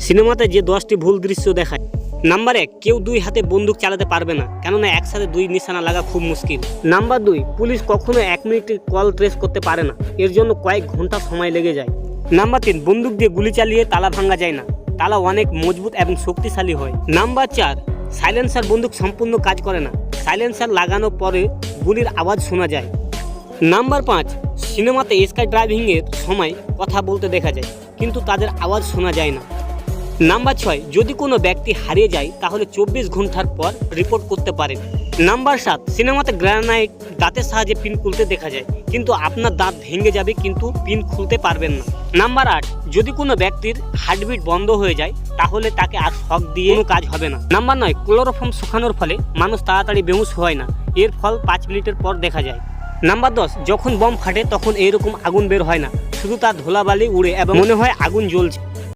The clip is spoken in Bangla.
সিনেমাতে যে 10টি ভুল দৃশ্য দেখায়। নাম্বার 1, কেউ 2 হাতে বন্দুক চালাতে পারবে না, কেননা একসাথে 2 নিশানা লাগা খুব মুশকিল। নাম্বার 2, পুলিশ কখনো 1 মিনিটের কল ট্রেস করতে পারে না, এর জন্য কয়েক ঘন্টা সময় লেগে যায়। নাম্বার 3, বন্দুক দিয়ে গুলি চালিয়ে তালা ভাঙা যায় না, তালা অনেক মজবুত এবং শক্তিশালী হয়। নাম্বার 4, সাইলেন্সার বন্দুক সম্পূর্ণ কাজ করে না, সাইলেন্সার লাগানোর পরে গুলির আওয়াজ শোনা যায়। নাম্বার 5, সিনেমাতে স্কাই ড্রাইভিংয়ের সময় কথা বলতে দেখা যায়, কিন্তু তাদের আওয়াজ শোনা যায় না। নাম্বার 6, যদি কোনো ব্যক্তি হারিয়ে যায় তাহলে 24 ঘন্টার পর রিপোর্ট করতে পারেন। নাম্বার 7, সিনেমাতে গ্রানাইট দাঁতের সাহায্যে পিন খুলতে দেখা যায়, কিন্তু আপনার দাঁত ভেঙে যাবে কিন্তু পিন খুলতে পারবেন না। নাম্বার 8, যদি কোনো ব্যক্তির হার্টবিট বন্ধ হয়ে যায় তাহলে তাকে আর শক দিয়ে কোনো কাজ হবে না। নাম্বার 9, ক্লোরোফর্ম শুকানোর ফলে মানুষ তাড়াতাড়ি বেহুশ হয় না, এর ফল 5 মিনিটের পর দেখা যায়। নাম্বার 10, যখন বম ফাটে তখন এইরকম আগুন বের হয় না, শুধু তার ধুলাবালি উড়ে এবং মনে হয় আগুন জ্বলছে।